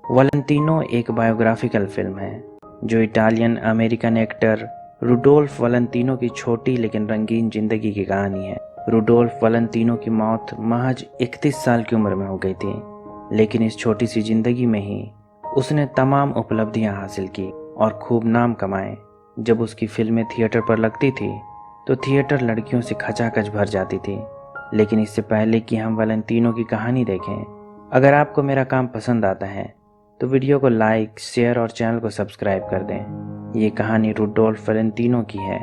Valentino एक biographical film है जो Italian American actor Rudolph Valentino की छोटी लेकिन रंगीन जिंदगी की कहानी है। रुडोल्फ वैलेंटिनो की मौत महज 31 साल की उम्र में हो गई थी, लेकिन इस छोटी सी जिंदगी में ही उसने तमाम उपलब्धियां हासिल की और खूब नाम कमाए। जब उसकी फिल्में थिएटर पर लगती थी तो थिएटर लड़कियों से खचाखच भर जाती थी। लेकिन इससे पहले कि हम वैलेंटिनो की कहानी देखें, अगर आपको मेरा काम पसंद आता है तो वीडियो को लाइक, शेयर और चैनल को सब्सक्राइब कर दें। ये कहानी रुडोल्फ वैलेंटिनो की है,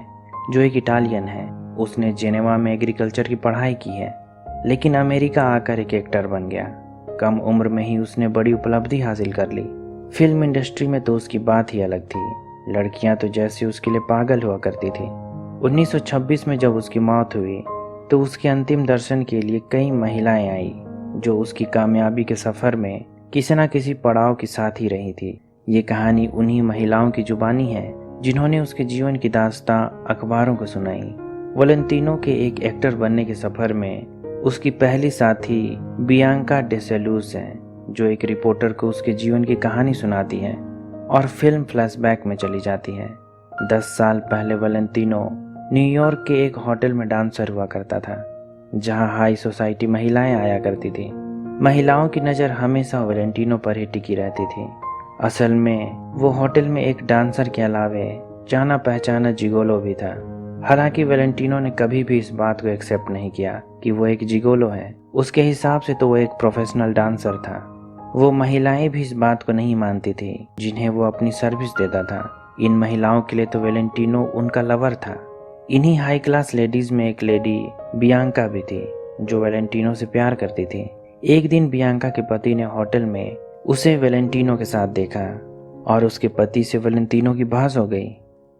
जो एक इटालियन है। उसने जेनेवा में एग्रीकल्चर की पढ़ाई की है, लेकिन अमेरिका आकर एक एक्टर बन गया। कम उम्र में ही उसने बड़ी उपलब्धि हासिल कर ली। फिल्म इंडस्ट्री में तो उसकी बात ही अलग थी। लड़कियां तो जैसे उसके लिए पागल हुआ करती थी। 1926 में जब उसकी मौत हुई तो उसके अंतिम दर्शन के लिए कई महिलाएं आई, जो उसकी कामयाबी के सफर में किसी न किसी पड़ाव की साथ ही रही थी। ये कहानी उन्हीं महिलाओं की जुबानी है जिन्होंने उसके जीवन की दास्तां अखबारों को सुनाई। वैलेंटिनो के एक एक्टर बनने के सफर में उसकी पहली साथी बियांका डेसेलूस है, जो एक रिपोर्टर को उसके जीवन की कहानी सुनाती है और फिल्म फ्लैशबैक में चली जाती है। 10 साल पहले वैलेंटिनो न्यूयॉर्क के एक होटल में डांसर हुआ करता था, जहां हाई सोसाइटी महिलाएं आया करती थी। महिलाओं की नज़र हमेशा वैलेंटिनो पर ही टिकी रहती थी। असल में वो होटल में एक डांसर के अलावे जाना पहचाना जिगोलो भी था। हालांकि वैलेंटिनो ने कभी भी इस बात को एक्सेप्ट नहीं किया कि वो एक जिगोलो है। उसके हिसाब से तो वो एक प्रोफेशनल डांसर था। वो महिलाएं भी इस बात को नहीं मानती थी जिन्हें वो अपनी सर्विस देता था। इन महिलाओं के लिए तो वैलेंटिनो उनका लवर था। इन्हीं हाई क्लास लेडीज में एक लेडी बियांका भी थी, जो वैलेंटिनो से प्यार करती थी। एक दिन बियांका के पति ने होटल में उसे वैलेंटिनो के साथ देखा और उसके पति से वैलेंटिनो की बहस हो गई।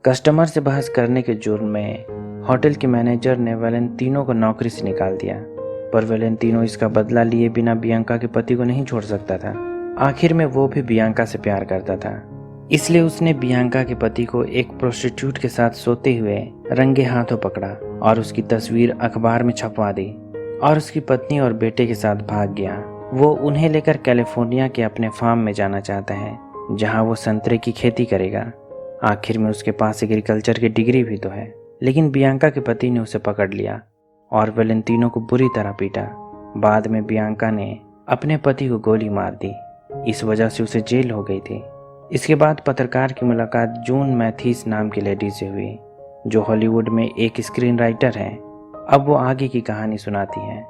कस्टमर से बहस करने के जुर्म में होटल के मैनेजर ने वैलेंटिनो को नौकरी से निकाल दिया, पर वैलेंटिनो इसका बदला लिए बिना बियांका के पति को नहीं छोड़ सकता था। आखिर में वो भी बियांका से प्यार करता था, इसलिए उसने बियांका के पति को एक प्रोस्टिट्यूट के साथ सोते हुए रंगे हाथों पकड़ा और उसकी तस्वीर अखबार में छपवा दी और उसकी पत्नी और बेटे के साथ भाग गया। वो उन्हें लेकर कैलिफोर्निया के अपने फार्म में जाना चाहता है, जहां वो संतरे की खेती करेगा। आखिर में उसके पास एग्रीकल्चर की डिग्री भी तो है, लेकिन बियांका के पति ने उसे पकड़ लिया और वैलेंटिनो को बुरी तरह पीटा। बाद में बियांका ने अपने पति को गोली मार दी। इस वजह से उसे जेल हो गई थी। इसके बाद पत्रकार की मुलाकात जून मैथीस नाम की लेडी से हुई, जो हॉलीवुड में एक स्क्रीन राइटर है। अब वो आगे की कहानी सुनाती है।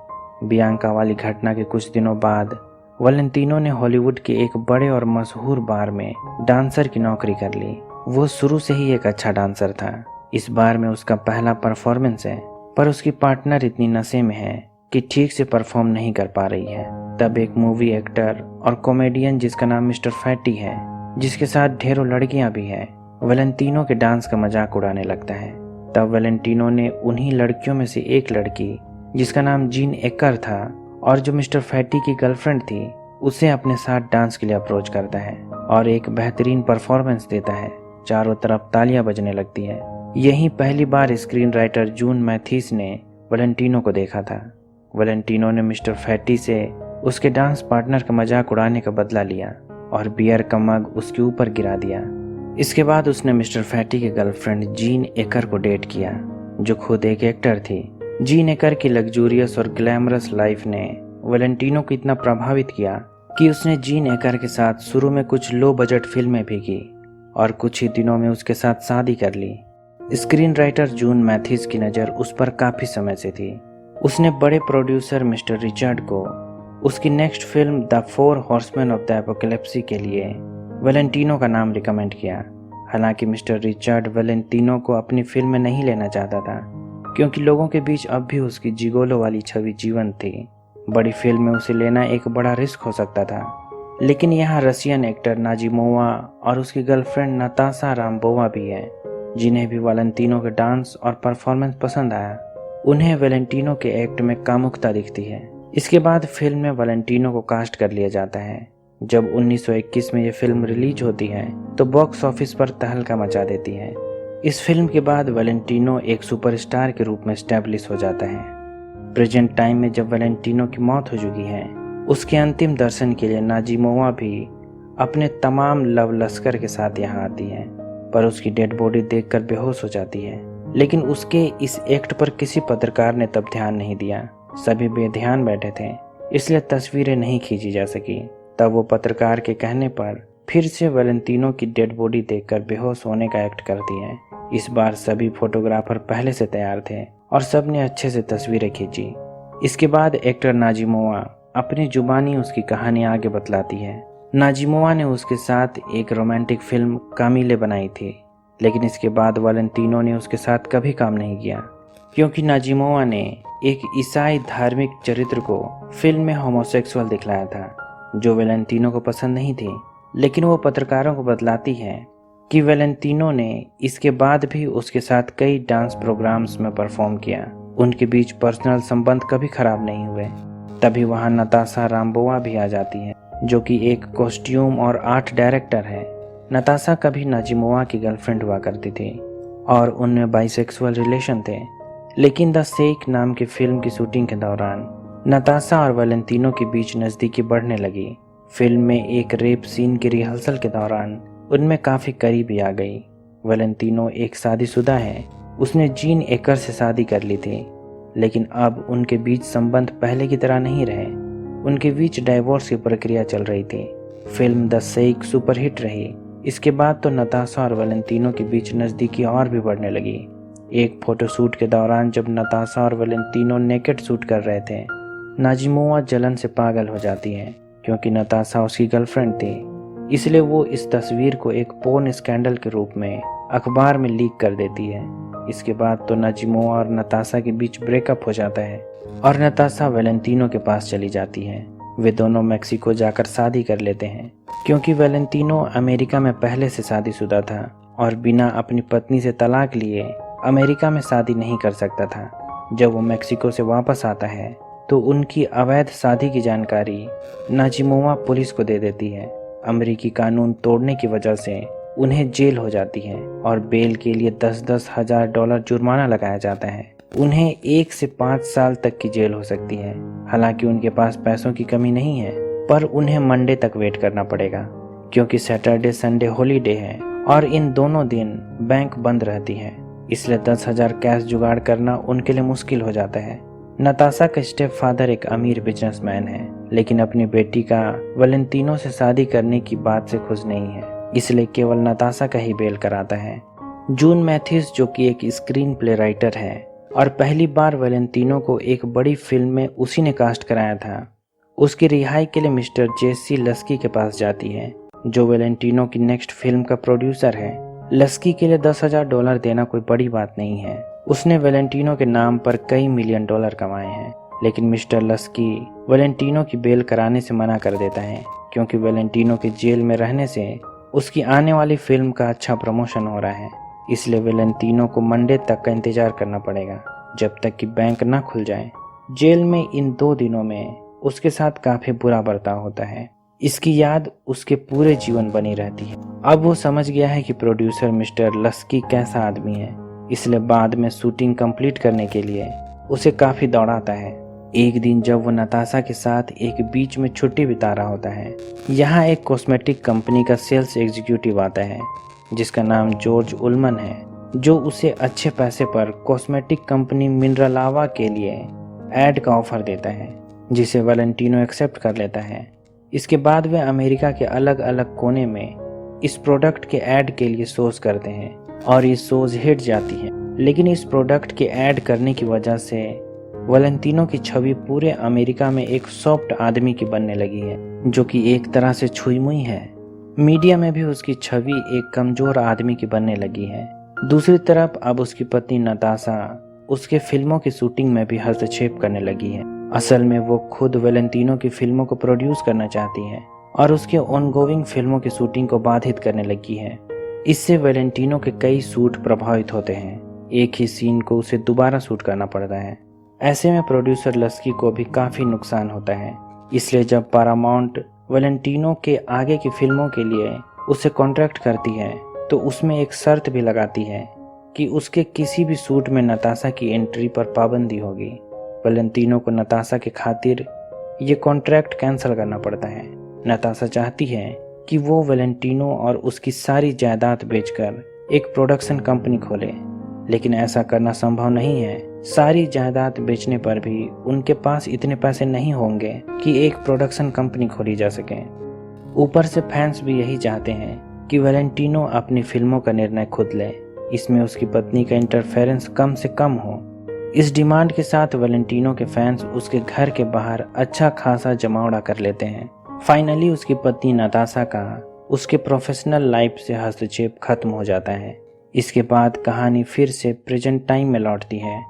बियांका वाली घटना के कुछ दिनों बाद वैलेंटिनो ने हॉलीवुड के एक बड़े और मशहूर बार में डांसर की नौकरी कर ली। वो शुरू से ही एक अच्छा डांसर था। इस बार में उसका पहला परफॉर्मेंस है, पर उसकी पार्टनर इतनी नशे में है कि ठीक से परफॉर्म नहीं कर पा रही है। तब एक मूवी एक्टर और कॉमेडियन जिसका नाम मिस्टर फैटी है, जिसके साथ ढेरों लड़कियां भी हैं, वैलेंटिनो के डांस का मजाक उड़ाने लगता है। तब वैलेंटिनो ने उन्हीं लड़कियों में से एक लड़की, जिसका नाम जीन एकर था और जो मिस्टर फैटी की गर्लफ्रेंड थी, उसे अपने साथ डांस के लिए अप्रोच करता है और एक बेहतरीन परफॉर्मेंस देता है। चारों तरफ तालियां बजने लगती है। यही पहली बार स्क्रीन राइटर जून मैथीस ने वैलेंटिनो को देखा था। वैलेंटिनो ने मिस्टर फैटी से उसके डांस पार्टनर का मजाक उड़ाने का बदला लिया और बियर का मग उसके ऊपर गिरा दिया। इसके बाद उसने मिस्टर फैटी के गर्लफ्रेंड जीन एकर को डेट किया, जो खुद एक एक्टर थी। जीन एकर की लग्जूरियस और ग्लैमरस लाइफ ने वैलेंटिनो को इतना प्रभावित किया कि उसने जीन एकर के साथ शुरू में कुछ लो बजट फिल्में भी की और कुछ ही दिनों में उसके साथ शादी कर ली। स्क्रीन राइटर जून मैथीस की नज़र उस पर काफ़ी समय से थी। उसने बड़े प्रोड्यूसर मिस्टर रिचर्ड को उसकी next film the 4 horseman of the apocalypse के लिए वैलेंटिनो का नाम रिकमेंड किया। हालांकि मिस्टर रिचर्ड वैलेंटिनो को अपनी फिल्म में नहीं लेना चाहता था, क्योंकि लोगों के बीच अब भी उसकी जिगोलो वाली छवि जीवंत थी। बड़ी फिल्म में उसे लेना एक बड़ा रिस्क हो सकता था। लेकिन यहाँ रशियन एक्टर नाजिमोवा और उसकी गर्लफ्रेंड नताशा रामबोवा भी है, जिन्हें भी वैलेंटिनो के डांस और परफॉर्मेंस पसंद आया। उन्हें वैलेंटिनो के एक्ट में कामुकता दिखती है। इसके बाद फिल्म में वैलेंटिनो को कास्ट कर लिया जाता है। जब 1921 में यह फिल्म रिलीज होती है तो बॉक्स ऑफिस पर तहलका मचा देती है। इस फिल्म के बाद वैलेंटिनो एक सुपरस्टार के रूप में एस्टैब्लिश हो जाता है। प्रेजेंट टाइम में जब वैलेंटिनो की मौत हो चुकी है, उसके अंतिम दर्शन के लिए नाजिमोवा भी अपने तमाम लव लश्कर के साथ यहाँ आती है, पर उसकी डेड बॉडी देखकर बेहोश हो जाती है। लेकिन उसके इस एक्ट पर किसी पत्रकार ने तब ध्यान नहीं दिया। सभी बेध्यान बैठे थे, इसलिए तस्वीरें नहीं खींची जा सकी। तब वो पत्रकार के कहने पर फिर से वैलेंटिनो की डेड बॉडी देखकर बेहोश होने का एक्ट करती है। इस बार सभी फोटोग्राफर पहले से तैयार थे और सबने अच्छे से तस्वीरें खींची। इसके बाद एक्टर नाजिमोवा अपनी जुबानी उसकी कहानी आगे बतलाती है। नाजिमोवा ने उसके साथ एक रोमांटिक फिल्म कामिले बनाई थी, लेकिन इसके बाद वैलेंटिनो ने उसके साथ कभी काम नहीं किया, क्योंकि नाजिमोवा ने एक ईसाई धार्मिक चरित्र को फिल्म में होमोसेक्सुअल दिखलाया था, जो वैलेंटिनो को पसंद नहीं थी। लेकिन वो पत्रकारों को बतलाती है कि वैलेंटिनो ने इसके बाद भी उसके साथ कई डांस प्रोग्राम्स में परफॉर्म किया। उनके बीच पर्सनल संबंध कभी खराब नहीं हुए। तभी वहाँ नताशा राम्बोवा भी आ जाती है, जो कि एक कॉस्ट्यूम और आर्ट डायरेक्टर है। नताशा कभी नाजिमोवा की गर्लफ्रेंड हुआ करती थी और उनमें बाइसेक्सुअल रिलेशन थे। लेकिन द शेख नाम की फिल्म की शूटिंग के दौरान नताशा और वैलेंटिनो के बीच नज़दीकी बढ़ने लगी। फिल्म में एक रेप सीन की रिहर्सल के दौरान उनमें काफ़ी करीबी आ गई। वैलेंटिनो एक शादीशुदा है, उसने जीन एकर से शादी कर ली थी, लेकिन अब उनके बीच संबंध पहले की तरह नहीं रहे। उनके बीच डाइवोर्स की प्रक्रिया चल रही थी। फिल्म द शेख सुपरहिट रही। इसके बाद तो नताशा और वैलेंटिनो के बीच नज़दीकी और भी बढ़ने लगी। एक फोटोशूट के दौरान जब नताशा और वैलेंटिनो नेकेड शूट कर रहे थे, नाजिमोवा जलन से पागल हो जाती है, क्योंकि नताशा उसकी गर्लफ्रेंड थी। इसलिए वो इस तस्वीर को एक पोर्न स्कैंडल के रूप में अखबार में लीक कर देती है। इसके बाद तो नाजिमोवा और नताशा के बीच ब्रेकअप हो जाता है और नताशा वैलेंटिनो के पास चली जाती है। वे दोनों मेक्सिको जाकर शादी कर लेते हैं, क्योंकि वैलेंटिनो अमेरिका में पहले से शादीशुदा था और बिना अपनी पत्नी से तलाक लिए अमेरिका में शादी नहीं कर सकता था। जब वो मेक्सिको से वापस आता है तो उनकी अवैध शादी की जानकारी नाजिमोवा पुलिस को दे देती है। अमेरिकी कानून तोड़ने की वजह से उन्हें जेल हो जाती है और बेल के लिए 10-10 हजार डॉलर जुर्माना लगाया जाता है। उन्हें 1 से 5 साल तक की जेल हो सकती है। हालांकि उनके पास पैसों की कमी नहीं है, पर उन्हें मंडे तक वेट करना पड़ेगा, क्योंकि सैटरडे संडे हॉलीडे है और इन दोनों दिन बैंक बंद रहती है। इसलिए 10,000 कैश जुगाड़ करना उनके लिए मुश्किल हो जाता है। नताशा का स्टेप फादर एक अमीर बिजनेसमैन है, लेकिन अपनी बेटी का वैलेंटिनो से शादी करने की बात से खुश नहीं है, इसलिए केवल नताशा का ही बेल कराता है। जून मैथ्यूस, जो कि एक स्क्रीन प्ले राइटर है और पहली बार वैलेंटिनो को एक बड़ी फिल्म में उसी ने कास्ट कराया था, उसकी रिहाई के लिए मिस्टर जेसी लस्की के पास जाती है, जो वैलेंटिनो की नेक्स्ट फिल्म का प्रोड्यूसर है। लस्की के लिए 10,000 डॉलर देना कोई बड़ी बात नहीं है। उसने वैलेंटिनो के नाम पर कई मिलियन डॉलर कमाए हैं, लेकिन मिस्टर लस्की वैलेंटिनो की बेल कराने से मना कर देता है, क्योंकि वैलेंटिनो के जेल में रहने से उसकी आने वाली फिल्म का अच्छा प्रमोशन हो रहा है। इसलिए वैलेंटिनो को मंडे तक का इंतजार करना पड़ेगा, जब तक कि बैंक न खुल जाए। जेल में इन 2 दिनों में उसके साथ काफी बुरा बर्ताव होता है। इसकी याद उसके पूरे जीवन बनी रहती है। अब वो समझ गया है कि प्रोड्यूसर मिस्टर लस्की कैसा आदमी है, इसलिए बाद में शूटिंग कंप्लीट करने के लिए उसे काफी दौड़ाता है। एक दिन जब वो नताशा के साथ एक बीच में छुट्टी बिता रहा होता है, यहाँ एक कॉस्मेटिक कंपनी का सेल्स एग्जीक्यूटिव आता है, जिसका नाम जॉर्ज उल्मन है, जो उसे अच्छे पैसे पर कॉस्मेटिक कंपनी मिनरलावा के लिए ऐड का ऑफर देता है, जिसे वैलेंटिनो एक्सेप्ट कर लेता है। इसके बाद वे अमेरिका के अलग अलग कोने में इस प्रोडक्ट के ऐड के लिए शोज करते हैं और ये शोज हिट जाती है। लेकिन इस प्रोडक्ट के ऐड करने की वजह से वैलेंटिनो की छवि पूरे अमेरिका में एक सॉफ्ट आदमी की बनने लगी है, जो कि एक तरह से छुई मुई है। मीडिया में भी उसकी छवि एक कमजोर आदमी की बनने लगी है। दूसरी तरफ अब उसकी पत्नी नताशा उसके फिल्मों की शूटिंग में भी हस्तक्षेप करने लगी है। असल में वो खुद वैलेंटिनो की फिल्मों को प्रोड्यूस करना चाहती है और उसके ऑनगोइंग फिल्मों की शूटिंग को बाधित करने लगी है। इससे वैलेंटिनो के कई शूट प्रभावित होते हैं। एक ही सीन को उसे दोबारा शूट करना पड़ता है। ऐसे में प्रोड्यूसर लस्की को भी काफी नुकसान होता है। इसलिए जब पैरामाउंट वैलेंटिनो के आगे की फिल्मों के लिए उसे कॉन्ट्रैक्ट करती है, तो उसमें एक शर्त भी लगाती है कि उसके किसी भी शूट में नताशा की एंट्री पर पाबंदी होगी। वैलेंटिनो को नताशा के खातिर ये कॉन्ट्रैक्ट कैंसिल करना पड़ता है। नताशा चाहती है कि वो वैलेंटिनो और उसकी सारी जायदाद बेचकर एक प्रोडक्शन कंपनी खोले, लेकिन ऐसा करना संभव नहीं है। सारी जायदाद बेचने पर भी उनके पास इतने पैसे नहीं होंगे कि एक प्रोडक्शन कंपनी खोली जा सके। ऊपर से फैंस भी यही चाहते हैं कि वैलेंटिनो अपनी फिल्मों का निर्णय खुद ले, इसमें उसकी पत्नी का इंटरफेरेंस कम से कम हो। इस डिमांड के साथ वैलेंटिनो के फैंस उसके घर के बाहर अच्छा खासा जमावड़ा कर लेते हैं। फाइनली उसकी पत्नी नताशा का उसके प्रोफेशनल लाइफ से हस्तक्षेप खत्म हो जाता है। इसके बाद कहानी फिर से प्रेजेंट टाइम में लौटती है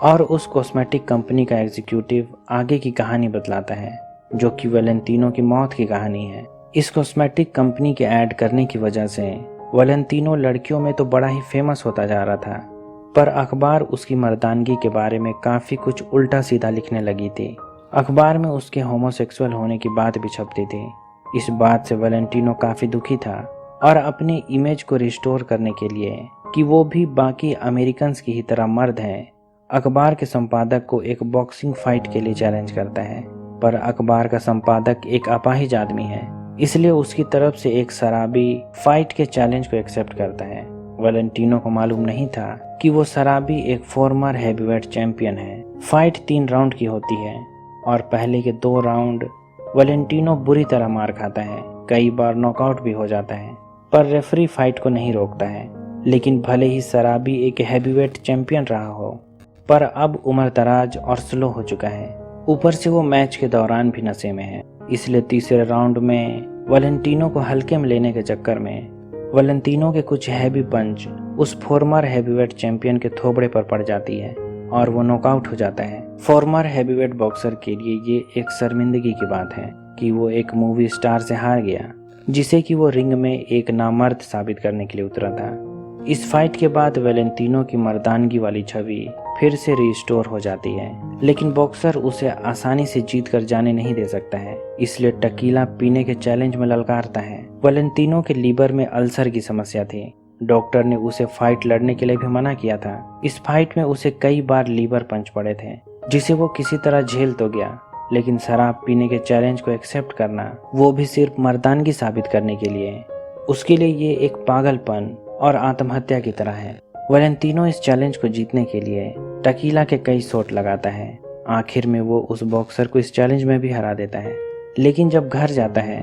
और उस कॉस्मेटिक कंपनी का एग्जीक्यूटिव आगे की कहानी बतलाता है, जो कि वैलेंटिनो की मौत की कहानी है। इस कॉस्मेटिक कंपनी के ऐड करने की वजह से वैलेंटिनो लड़कियों में तो बड़ा ही फेमस होता जा रहा था, पर अखबार उसकी मर्दानगी के बारे में काफ़ी कुछ उल्टा सीधा लिखने लगी थी। अखबार में उसके होमोसेक्सुअल होने की बात भी छपती थी। इस बात से वैलेंटिनो काफ़ी दुखी था और अपनी इमेज को रिस्टोर करने के लिए कि वो भी बाकी अमेरिकन्स की ही तरह मर्द हैं, अखबार के संपादक को एक बॉक्सिंग फाइट के लिए चैलेंज करता है। पर अखबार का संपादक एक अपाहिज आदमी है, इसलिए उसकी तरफ से एक शराबी फाइट के चैलेंज को एक्सेप्ट करता है। वैलेंटिनो को मालूम नहीं था कि वो शराबी एक फॉर्मर हैवीवेट चैंपियन है। फाइट 3 राउंड की होती है और पहले के 2 राउंड वैलेंटिनो बुरी तरह मार खाता है, कई बार नॉकआउट भी हो जाता है, पर रेफरी फाइट को नहीं रोकता है। लेकिन भले ही शराबी एक हैवीवेट चैंपियन रहा हो, पर अब उम्र दराज और स्लो हो चुका है। ऊपर से वो मैच के दौरान भी नशे में है, इसलिए तीसरे राउंड में वैलेंटिनो को हल्के में लेने के चक्कर में वैलेंटिनो के कुछ हैवी पंच उस फॉर्मर हैवीवेट चैंपियन के थोबड़े पर पड़ जाती है और वो नॉकआउट हो जाता है। फॉर्मर हैवीवेट बॉक्सर के लिए ये एक शर्मिंदगी की बात है कि वो एक मूवी स्टार से हार गया, जिसे कि वो रिंग में एक नामर्द साबित करने के लिए उतरा था। इस फाइट के बाद वैलेंटिनो की मर्दानगी वाली छवि फिर से रिस्टोर हो जाती है, लेकिन बॉक्सर उसे आसानी से जीत कर जाने नहीं दे सकता है, इसलिए टकीला पीने के चैलेंज में ललकारता है। वैलेंटिनो के लीवर में अल्सर की समस्या थी। डॉक्टर ने उसे फाइट लड़ने के लिए भी मना किया था। इस फाइट में उसे कई बार लीवर पंच पड़े थे, जिसे वो किसी तरह झेल तो गया, लेकिन शराब पीने के चैलेंज को एक्सेप्ट करना, वो भी सिर्फ मर्दानगी साबित करने के लिए, उसके लिए ये एक पागलपन और आत्महत्या की तरह है। वैलेंटिनो इस चैलेंज को जीतने के लिए टकीला के कई शॉट लगाता है। आखिर में वो उस बॉक्सर को इस चैलेंज में भी हरा देता है, लेकिन जब घर जाता है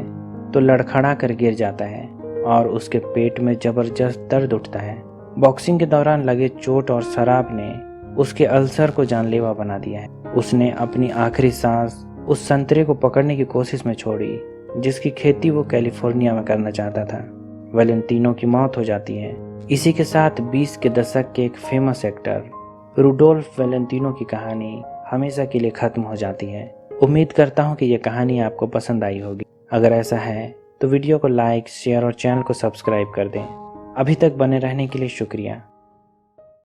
तो लड़खड़ा कर गिर जाता है और उसके पेट में जबरदस्त दर्द उठता है। बॉक्सिंग के दौरान लगे चोट और शराब ने उसके अल्सर को जानलेवा बना दिया है। उसने अपनी आखिरी सांस उस संतरे को पकड़ने की कोशिश में छोड़ी, जिसकी खेती वो कैलिफोर्निया में करना चाहता था। वैलेंटिनो की मौत हो जाती है। इसी के साथ 20 के दशक के एक फेमस एक्टर रुडोल्फ वैलेंटिनो की कहानी हमेशा के लिए खत्म हो जाती है। उम्मीद करता हूँ कि यह कहानी आपको पसंद आई होगी। अगर ऐसा है तो वीडियो को लाइक, शेयर और चैनल को सब्सक्राइब कर दें। अभी तक बने रहने के लिए शुक्रिया।